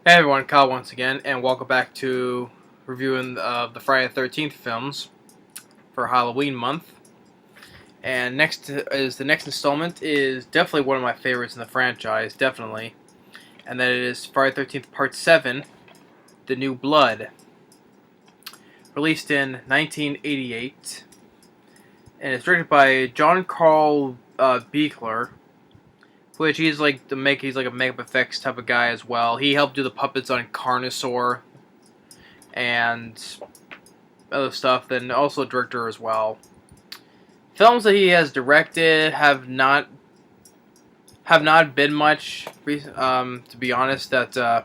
Hey everyone, Kyle once again, and welcome back to reviewing the Friday the 13th films for Halloween month. And the next installment is definitely one of my favorites in the franchise, definitely. And that is Friday the 13th Part 7, The New Blood. Released in 1988. And it's directed by John Carl Buechler, which he's like a makeup effects type of guy as well. He helped do the puppets on Carnosaur and other stuff, then also a director as well. Films that he has directed have not been much, to be honest. I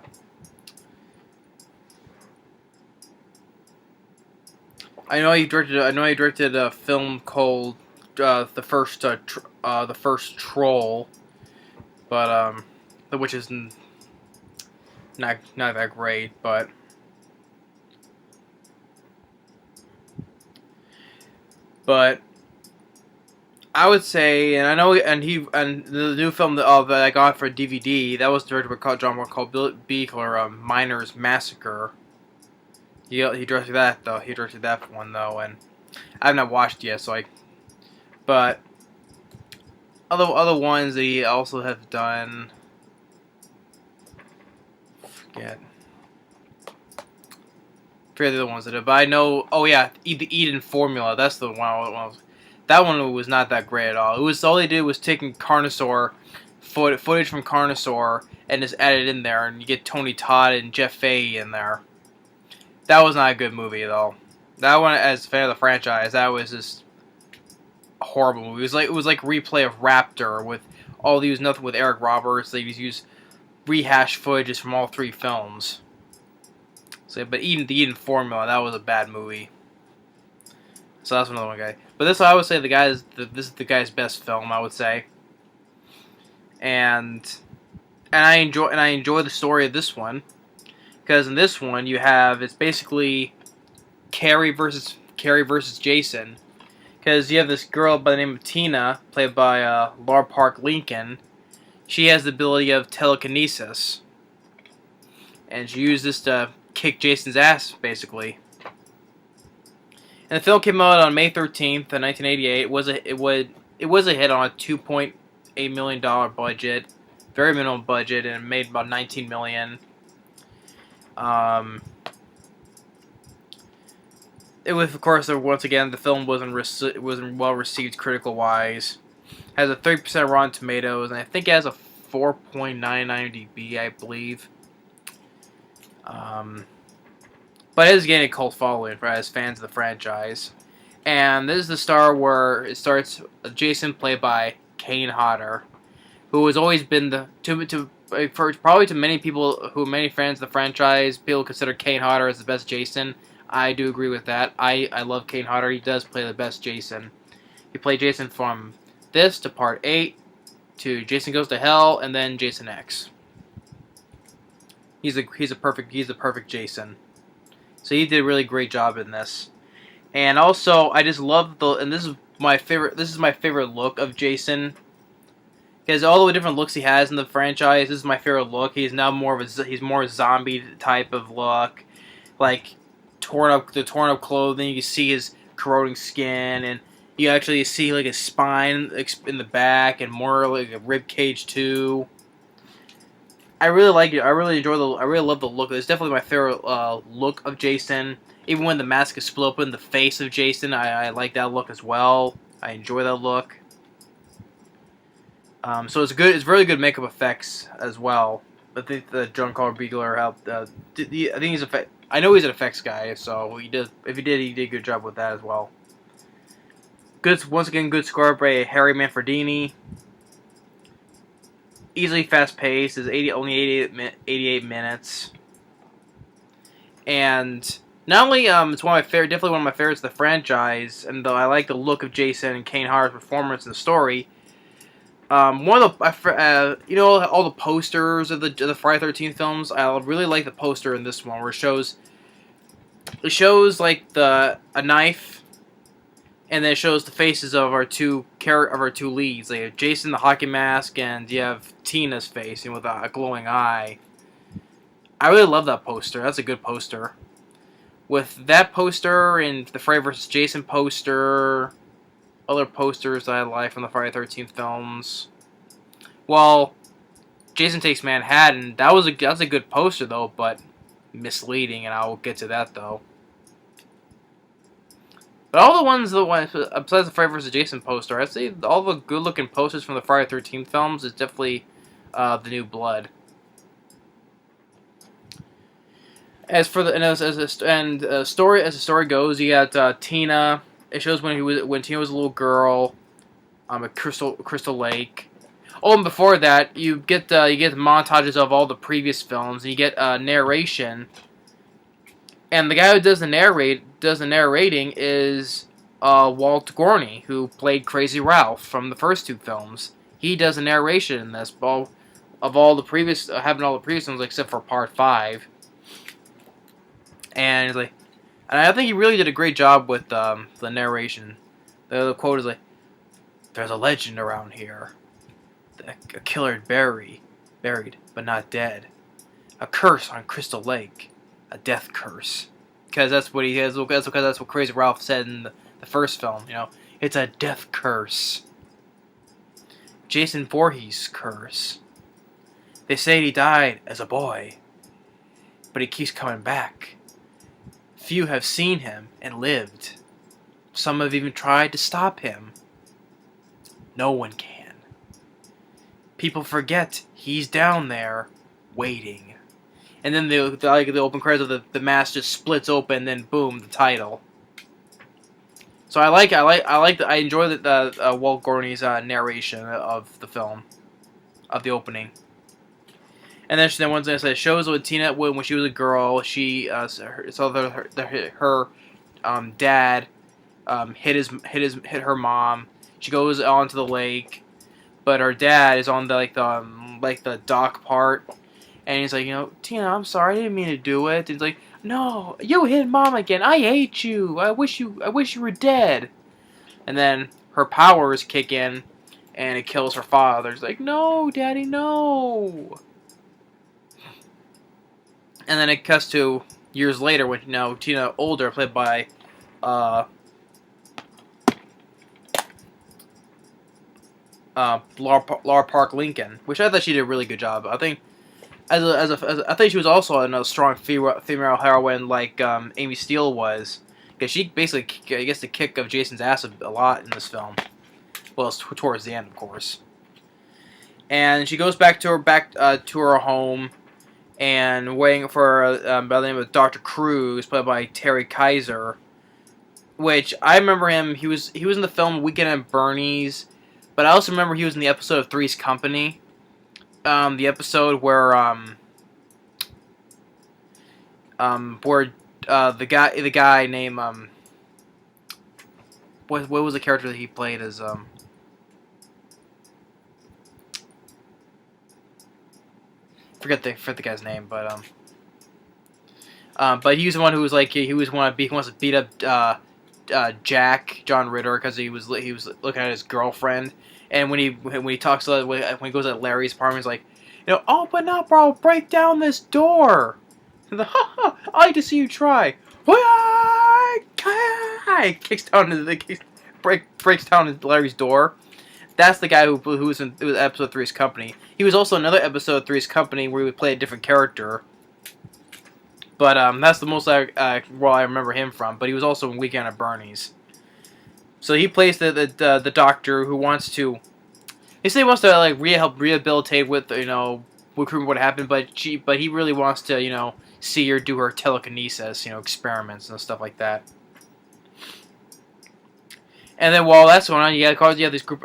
know he directed a film called the first Troll, but which is not that great, but I would say, and I know, and the new film that I got for DVD that was directed by John Carl Buechler, Miner's Massacre. He directed that though. He directed that one though, and I have not watched it yet. But other ones that he also have done, forget the other ones that did. But I know, oh yeah, the Eden Formula. That's the one. That one was not that great at all. All they did was taking Carnosaur footage from Carnosaur and just added in there, and you get Tony Todd and Jeff Fahey in there. That was not a good movie at all. That one, as a fan of the franchise, that was just a horrible movie. It was like a replay of Raptor with all these nothing with Eric Roberts. They just use rehashed footages from all three films. So, but the Eden Formula, that was a bad movie. So that's another one guy. But this, I would say, this is the guy's best film, I would say. And I enjoy the story of this one, because in this one it's basically Carrie versus Jason, because you have this girl by the name of Tina, played by Lar Park Lincoln. She has the ability of telekinesis, and she used this to kick Jason's ass, basically. And the film came out on May 13th, 1988. It was a hit on a $2.8 million budget, very minimal budget, and it made about $19 million. It was, of course, once again, the film wasn't well received critical wise. Has a 30% Rotten Tomatoes, and I think it has a 4.9 IMDb, I believe. But it is getting a cult following as fans of the franchise. And this is the star where it starts Jason, played by Kane Hodder, who has always been probably to many people many fans of the franchise, people consider Kane Hodder as the best Jason. I do agree with that. I love Kane Hodder. He does play the best Jason. He played Jason from this to Part 8 to Jason Goes to Hell, and then Jason X. He's a perfect Jason. So he did a really great job in this. And also, I just love this is my favorite look of Jason. Because all the different looks he has in the franchise, this is my favorite look. He's now he's more zombie type of look. Like torn up clothing, you can see his corroding skin, and you actually see like his spine in the back, and more like a rib cage too. I really like it. I really love the look. It's definitely my favorite look of Jason. Even when the mask is split open, the face of Jason, I like that look as well. I enjoy that look. So it's good. It's really good makeup effects as well. I think that John Carl Buechler helped. I think I know he's an effects guy, so he does. If he did a good job with that as well. Once again, good score by Harry Manfredini. Easily fast paced. Is only 88 minutes. And not only it's definitely one of my favorites of the franchise, and though I like the look of Jason and Kane Hodder's performance in the story. One of the all the posters of the Friday 13th films, I really like the poster in this one where it shows like a knife, and then it shows the faces of our two leads. Like have Jason the hockey mask, and you have Tina's face, with a glowing eye. I really love that poster. That's a good poster. With that poster and the Freddy vs. Jason poster, other posters that I like from the Friday the 13th films. Well, Jason Takes Manhattan, that's a good poster though, but misleading, and I'll get to that though. But all the ones besides the Freddy vs. Jason poster, I'd say all the good-looking posters from the Friday the 13th films is definitely the New Blood. As for the as the story goes, you got Tina. It shows when Tina was a little girl, at Crystal Lake. Oh, and before that, you get montages of all the previous films. And you get narration, and the guy who does the narrating is Walt Gorney, who played Crazy Ralph from the first two films. He does the narration in this, having all the previous films except for Part 5. And he's like, and I think he really did a great job with the narration. The quote is like, "There's a legend around here. A killer buried, but not dead. A curse on Crystal Lake. A death curse." Because that's what he has. That's what Crazy Ralph said in the first film. You know, it's a death curse. Jason Voorhees' curse. They say he died as a boy, but he keeps coming back. Few have seen him and lived. Some have even tried to stop him. No one can. People forget he's down there, waiting. And then the open credits of the mask just splits open, and then boom, the title. So I enjoy the Walt Gorney's narration of the film, of the opening. And then once I said, shows with Tina when she was a girl, she saw her dad hit her mom. She goes onto the lake, but her dad is on the dock part, and he's like, Tina, I'm sorry, I didn't mean to do it. And he's like, no, you hit mom again. I hate you. I wish you were dead. And then her powers kick in, and it kills her father. He's like, no, Daddy, no. And then it cuts to years later when Tina older, played by Lar Park Lincoln, which I thought she did a really good job. I think I think she was also a strong female heroine like Amy Steele was, because she basically gets the kick of Jason's ass a lot in this film. Well, it's towards the end, of course. And she goes back to her home. And waiting for by the name of Dr. Cruz, played by Terry Kiser, which I remember him. He was in the film Weekend at Bernie's, but I also remember he was in the episode of Three's Company, the episode where the guy named what was the character that he played as forget the guy's name, but he was the one who was like he wants to beat up Jack John Ritter because he was looking at his girlfriend, and when he talks when he goes at Larry's apartment, he's like, open up or I'll break down this door. I like to see you try. Breaks down Larry's door. That's the guy who was in episode 3's Company. He was also in another episode of 3's Company where he would play a different character. But that's the most role I remember him from. But he was also in Weekend at Bernie's. So he plays the doctor who wants to. He says he wants to help rehabilitate with what happened, but he really wants to see her do her telekinesis experiments and stuff like that. And then while that's going on, you have this group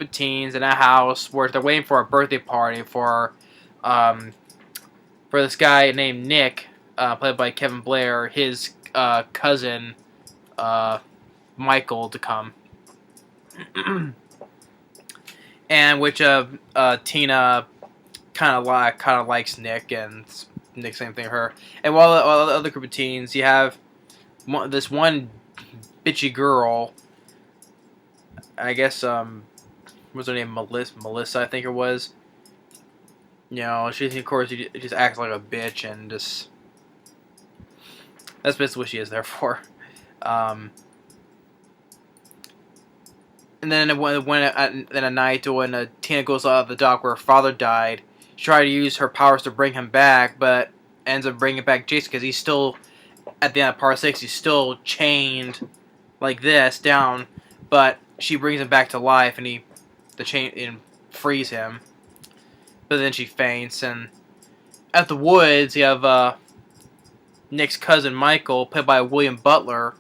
of teens in a house where they're waiting for a birthday party for this guy named Nick, played by Kevin Blair, his cousin Michael to come, and which Tina kind of likes Nick, and Nick same thing her. And while the other group of teens, you have this one bitchy girl. I guess, what was her name? Melissa, I think it was. You know, she of course she just acts like a bitch and just that's basically what she is there for. Um, and then then at night when Tina goes out of the dock where her father died, she tried to use her powers to bring him back, but ends up bringing back Jason because he's still at the end of part 6. He's still chained like this down, but she brings him back to life, and the chain and frees him. But then she faints, and at the woods you have Nick's cousin Michael, played by William Butler,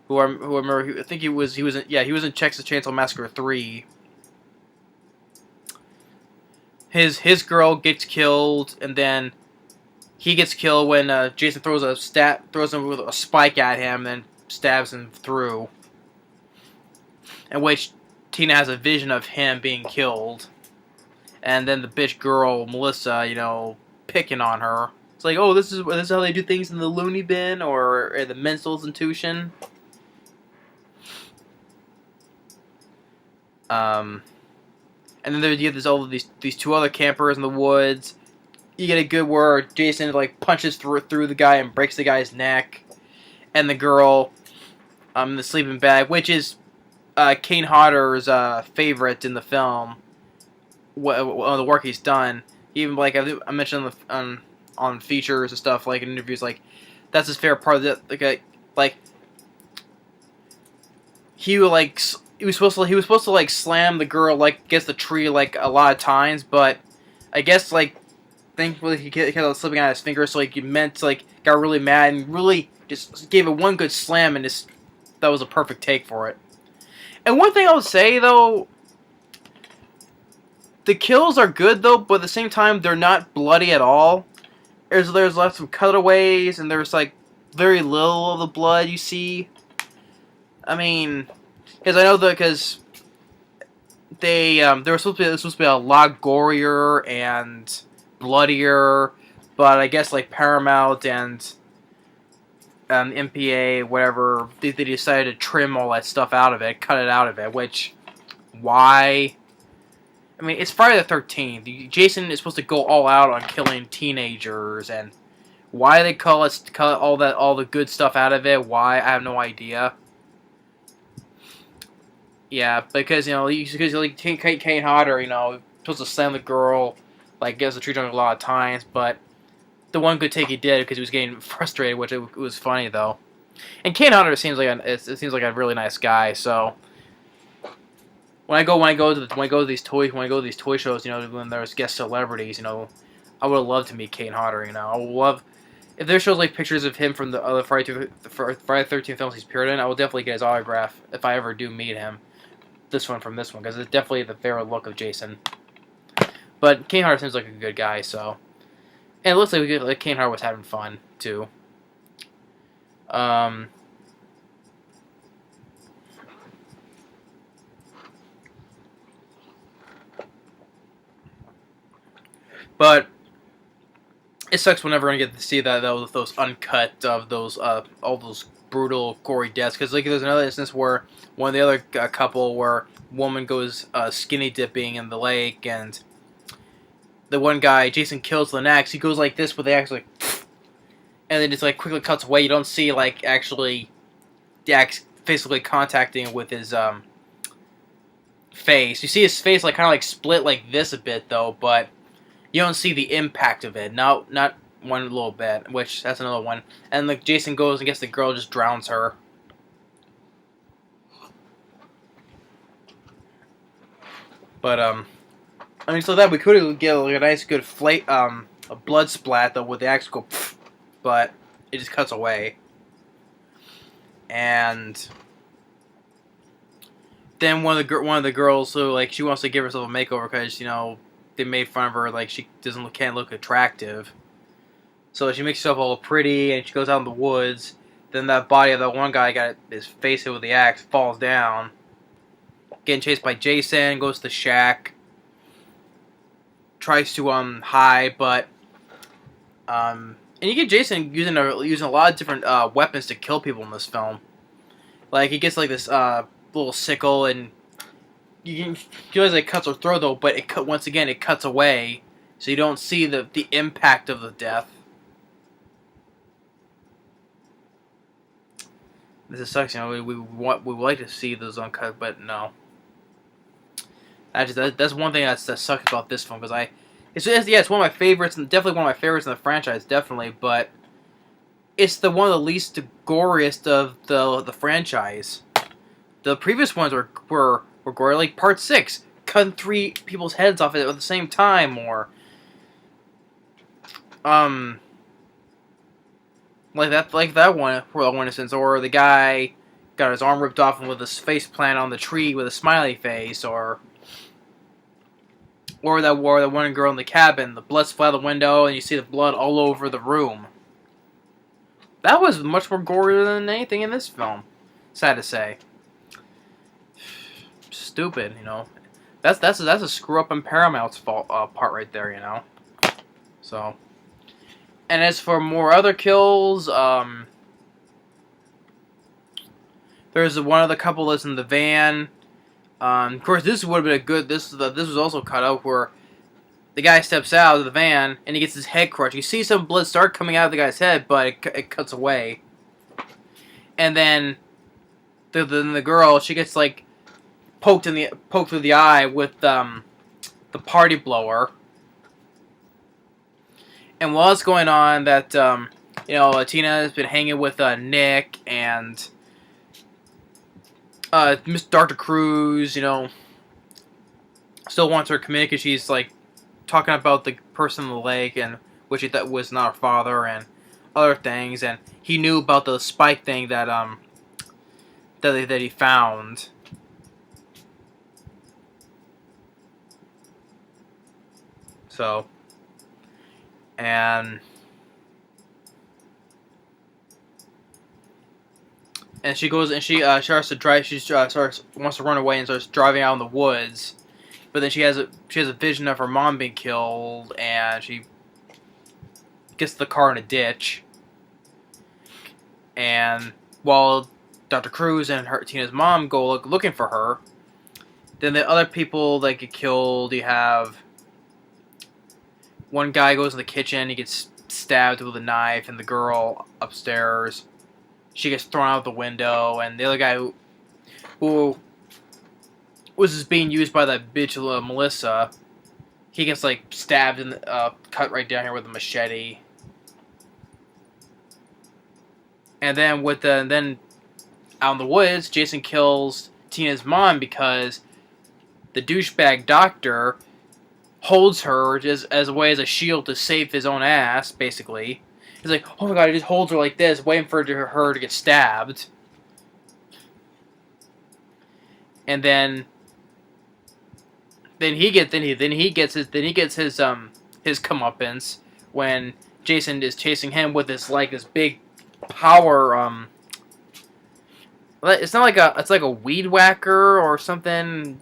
who I remember. I think he was in Texas Chainsaw Massacre 3. His girl gets killed, and then he gets killed when Jason throws him with a spike at him, and then stabs him through. In which Tina has a vision of him being killed, and then the bitch girl Melissa, picking on her. It's like, oh, this is how they do things in the loony bin or in the mental institution. And then you have these two other campers in the woods. You get a good where Jason punches through the guy and breaks the guy's neck, and the girl, in the sleeping bag, which is Kane Hodder's favorite in the film. What the work he's done, even I mentioned on features and stuff, in interviews, that's his favorite part of it. He was supposed to slam the girl against the tree a lot of times, but I guess thankfully he kept slipping out his fingers, so he meant got really mad and really just gave it one good slam, and that was a perfect take for it. And one thing I would say though, the kills are good though, but at the same time they're not bloody at all. There's lots of cutaways, and there's very little of the blood you see. I mean, because they were supposed to be a lot gorier and bloodier, but I guess Paramount and MPA, whatever, they decided to trim all that stuff out of it, cut it out of it. Which, why? I mean, it's Friday the 13th. Jason is supposed to go all out on killing teenagers, and why they cut all the good stuff out of it? Why, I have no idea. Yeah, because Kane Hodder, supposed to slam the girl, gets the tree trunk a lot of times, but the one good take he did because he was getting frustrated, which it was funny though. And Kane Hodder seems like a really nice guy. So when I go to these toy shows, when there's guest celebrities, I would love to meet Kane Hodder. I would love if there shows pictures of him from the other Friday the 13th films he's appeared in. I will definitely get his autograph if I ever do meet him. From this one, because it's definitely the favorite look of Jason. But Kane Hodder seems like a good guy, so. And it looks like Kane Hodder was having fun, too. But it sucks whenever I get to see those uncut of those all those brutal, gory deaths. Because there's another instance where one of the other couple where woman goes skinny dipping in the lake, and the one guy Jason kills the next. He goes like this, but they actually, and then just quickly cuts away. You don't see actually the axe physically contacting with his face. You see his face kind of split like this a bit though, but you don't see the impact of it. Not one little bit, which that's another one. And Jason goes and gets the girl, just drowns her. But I mean, so that we could get a nice good a blood splat though with the axe go, but it just cuts away. And then one of the girls who she wants to give herself a makeover because they made fun of her she can't look attractive. So she makes herself all pretty, and she goes out in the woods. Then that body of that one guy got his face hit with the axe, falls down. Getting chased by Jason, goes to the shack. Tries to hide, but and you get Jason using a lot of different weapons to kill people in this film. He gets this little sickle, and you realize it cuts her throat though, but once again it cuts away. so you don't see the impact of the death. This sucks, you know. We would like to see those uncut, but no. That's one thing that sucks about this film, because it's one of my favorites, and definitely one of my favorites in the franchise, definitely. But it's the one of the least goriest of the franchise. The previous ones were gory, like Part 6, cutting 3 people's heads off at the same time, or like that one, for one instance, or the guy got his arm ripped off and with his face planted on the tree with a smiley face, or that one girl in the cabin, the blood splat out the window and you see the blood all over the room. That was much more gory than anything in this film. Sad to say. Stupid, you know. That's a screw up in Paramount's fault part right there, you know. So, and as for more other kills, there's one other couple that's in the van. Of course, this would have been a good. This was also cut out where the guy steps out of the van and he gets his head crushed. You see some blood start coming out of the guy's head, but it cuts away. And then the girl, she gets like poked through the eye with the party blower. And while it's going on, that you know, Tina has been hanging with Nick and Miss Dr. Cruz, you know, still wants her committed because she's like talking about the person in the lake, and which he thought was not her father, and other things, and he knew about the spike thing that that he found. So, and she goes and she starts to drive. She wants to run away and starts driving out in the woods. But then she has a vision of her mom being killed, and she gets the car in a ditch. And while Dr. Cruz and Tina's mom go looking for her, then the other people that get killed, you have one guy goes in the kitchen, he gets stabbed with a knife, and the girl upstairs, she gets thrown out the window, and the other guy who was just being used by that bitch Melissa, he gets like stabbed and cut right down here with a machete. And then out in the woods, Jason kills Tina's mom because the douchebag doctor holds her just as a way as a shield to save his own ass, basically. He's like, oh my god, he just holds her like this, waiting for her to get stabbed. And then he gets his comeuppance when Jason is chasing him with this big power it's like a weed whacker or something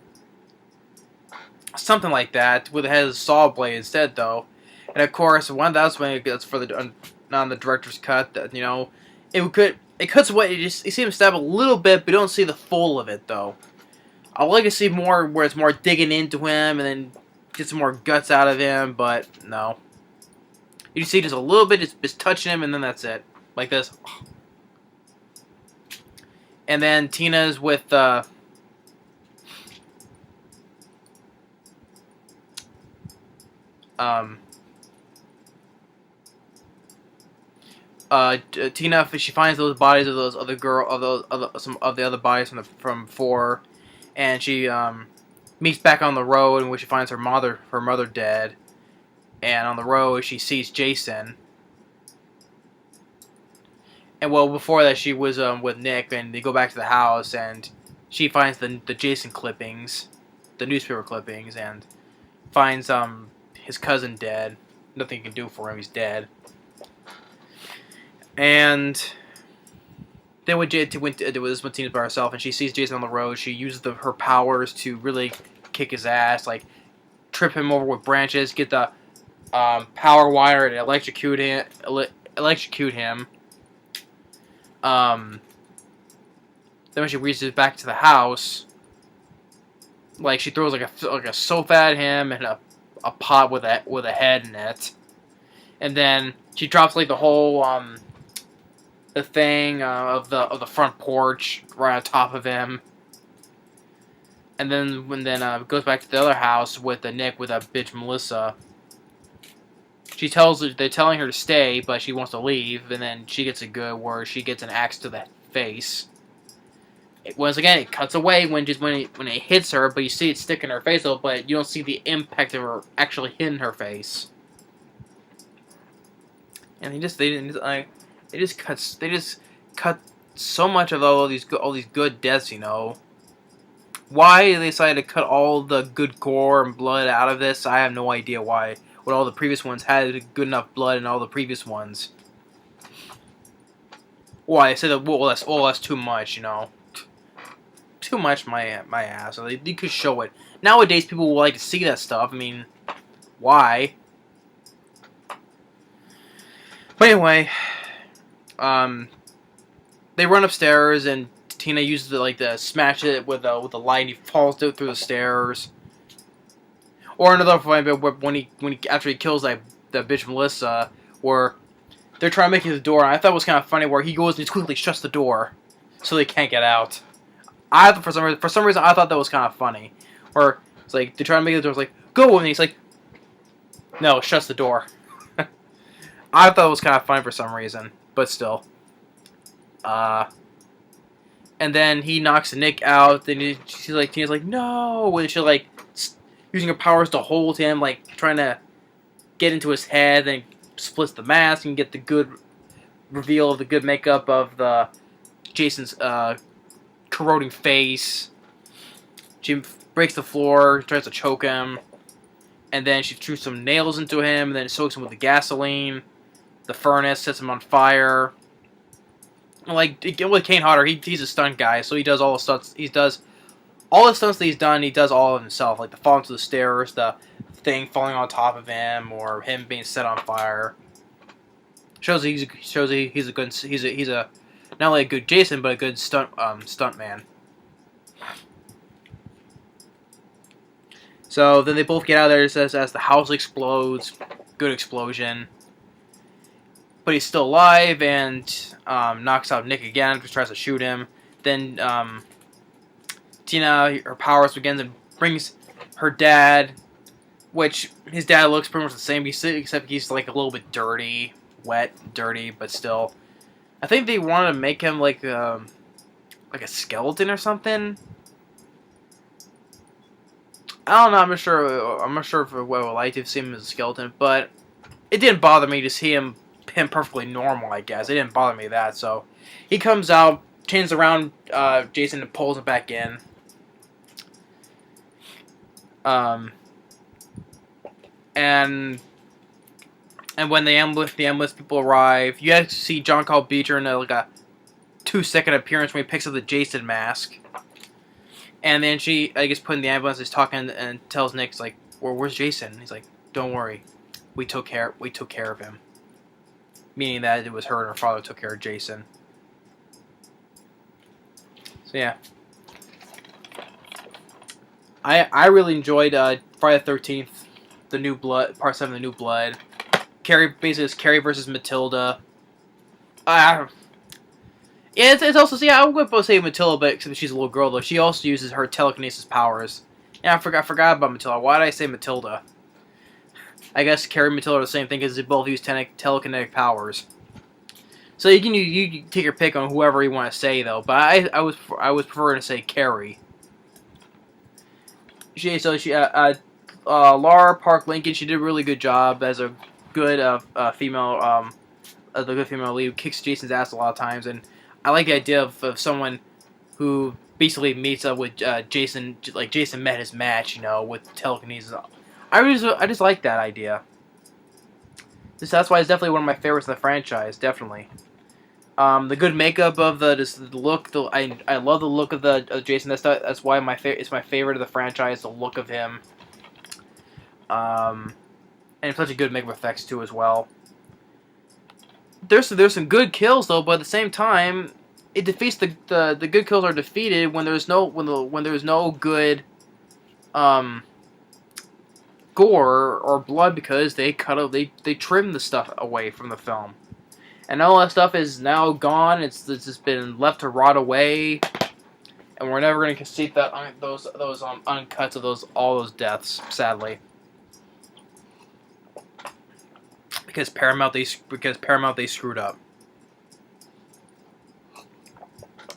like that, with it has a saw blade instead though. And of course, that's for the on the director's cut, that, you know, it cuts away. You see him stab a little bit, but you don't see the full of it though. I would like to see more where it's more digging into him and then get some more guts out of him, but no. You see just a little bit, just touching him, and then that's it, like this. And then Tina's with Tina, she finds those bodies of those other some of the other bodies from before, and she meets back on the road in which she finds her mother dead, and on the road she sees Jason. And well, before that she was with Nick, and they go back to the house, and she finds the Jason clippings, the newspaper clippings, and finds his cousin dead. Nothing you can do for him; he's dead. And then when Tina by herself, and she sees Jason on the road, she uses her powers to really kick his ass, like trip him over with branches, get the power wire and electrocute him. Then when she reaches back to the house, like she throws like a sofa at him and a a pot with a head in it, and then she drops like the whole the thing of the front porch right on top of him, and then goes back to the other house with Nick with that bitch Melissa. They're telling her to stay, but she wants to leave, and then she gets a good where she gets an axe to the face. Once again, it cuts away when it hits her, but you see it stick in her face, though, but you don't see the impact of her actually hitting her face. And they just cut so much of all these good deaths, you know. Why they decided to cut all the good gore and blood out of this, I have no idea why. When all the previous ones had good enough blood in all the previous ones. Why they said that that's too much, you know. Too much my ass. So they could show it. Nowadays people will like to see that stuff. I mean, why? But anyway, they run upstairs and Tina uses to smash it with a light. And he falls through the stairs. Or another funny bit when he after he kills that bitch Melissa, where they're trying to make it to the door. And I thought it was kind of funny where he goes and he quickly shuts the door so they can't get out. For some reason I thought that was kind of funny. Or it's like they're trying to make it to the door. It's like go, and he's like, no, shuts the door. I thought it was kind of funny for some reason, but still. And then he knocks Nick out. Then Tina's like, no, and she's like using her powers to hold him, like trying to get into his head. Then splits the mask and get the good reveal of the good makeup of the Jason's corroding face. She breaks the floor, tries to choke him, and then she shoots some nails into him, and then soaks him with the gasoline. The furnace sets him on fire. Like with Kane Hodder, he's a stunt guy, so he does all the stunts. All the stunts that he's done, he does all of himself, like the falling to the stairs, the thing falling on top of him, or him being set on fire. Shows he's a not only a good Jason, but a good stunt man. So then they both get out of there as the house explodes. Good explosion. But he's still alive and knocks out Nick again, just tries to shoot him. Then Tina, her powers begins and brings her dad, which his dad looks pretty much the same, except he's like a little bit dirty, wet, dirty, but still. I think they wanted to make him like a skeleton or something. I don't know. I'm not sure if I would like to see him as a skeleton, but it didn't bother me to see him perfectly normal. I guess it didn't bother me that. So he comes out, chains around Jason, and pulls him back in. And when the ambulance people arrive, you actually see John Carl Buechler in a 2-second appearance when he picks up the Jason mask. And then she, I guess, put in the ambulance, is talking and tells Nick, like, where's Jason? He's like, don't worry, we took care of him. Meaning that it was her and her father took care of Jason. So yeah, I really enjoyed Friday the 13th, the New Blood, Part 7, the New Blood. Basically, it's Carrie versus Matilda. Yeah, it's also, I would both say Matilda, but except she's a little girl, though. She also uses her telekinesis powers. Yeah, I forgot about Matilda. Why did I say Matilda? I guess Carrie and Matilda are the same thing, because they both use telekinetic powers. So you can take your pick on whoever you want to say, though. But I was preferring to say Carrie. Lar Park Lincoln, she did a really good job as a good female lead. Kicks Jason's ass a lot of times, and I like the idea of someone who basically meets up with Jason, like Jason met his match, with telekinesis. I just like that idea. That's why it's definitely one of my favorites in the franchise. Definitely. The good makeup of the look. I love the look of the Jason. That's why it's my favorite of the franchise. The look of him. And such a good makeup effects too as well. There's some good kills though, but at the same time, it defeats the good kills are defeated when there's no good gore or blood because they trimmed the stuff away from the film, and all that stuff is now gone. It's just been left to rot away, and we're never going to see those uncuts of all those deaths, sadly, because Paramount they screwed up.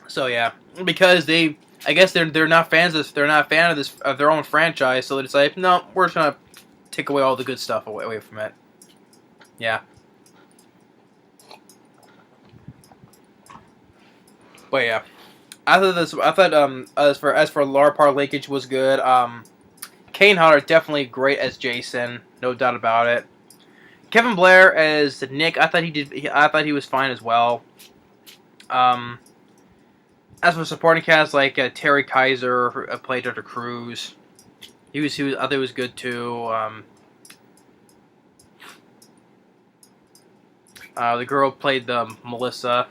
So yeah, because I guess they're not fans of they're not a fan of their own franchise, so they decide, no, we're just gonna take away all the good stuff away from it. Yeah. But yeah, I thought as for Lar Park Lincoln was good. Kane Hodder definitely great as Jason, no doubt about it. Kevin Blair as Nick, I thought he was fine as well. As for supporting cast, like Terry Kiser who played Dr. Cruz, I thought he was good too. The girl played Melissa.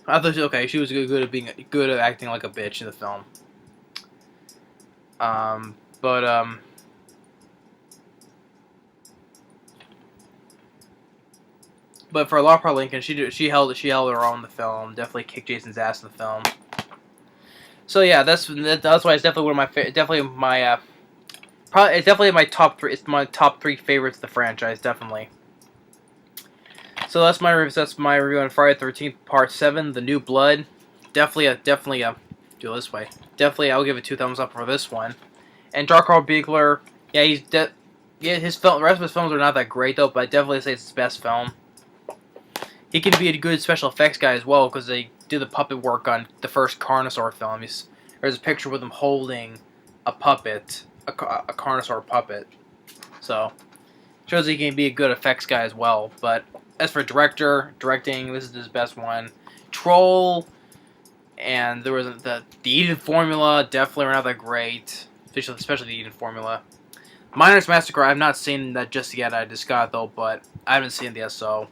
I thought she was good at acting like a bitch in the film. But for Lar Park Lincoln, she held her own in the film. Definitely kicked Jason's ass in the film. So yeah, that's why it's definitely one of my it's definitely my top three. It's my top three favorites of the franchise, definitely. So that's my review on Friday the 13th Part 7, The New Blood. Definitely do it this way. Definitely, I'll give it 2 thumbs up for this one. And John Carl Buechler, yeah, the rest of his films are not that great though, but I definitely say it's his best film. He can be a good special effects guy as well, because they did the puppet work on the first Carnosaur film. There's a picture with him holding a puppet, a Carnosaur puppet. So, shows he can be a good effects guy as well. But as for directing, this is his best one. Troll, and there was the Eden Formula, definitely were not that great, especially the Eden Formula. Miner's Massacre, I have not seen that just yet. I just got it though, but I haven't seen it yet, so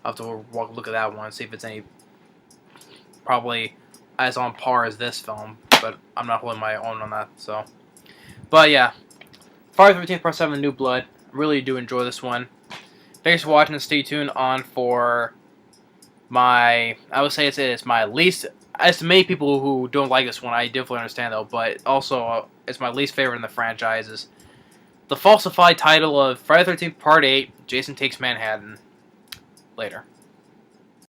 I'll have to look at that one, see if it's probably as on par as this film, but I'm not holding my own on that, so. But yeah, Friday the 13th Part 7, New Blood. Really do enjoy this one. Thanks for watching, and stay tuned on for I would say it's my least, as to many people who don't like this one, I definitely understand though, but also it's my least favorite in the franchises. The falsified title of Friday the 13th Part 8, Jason Takes Manhattan. Later.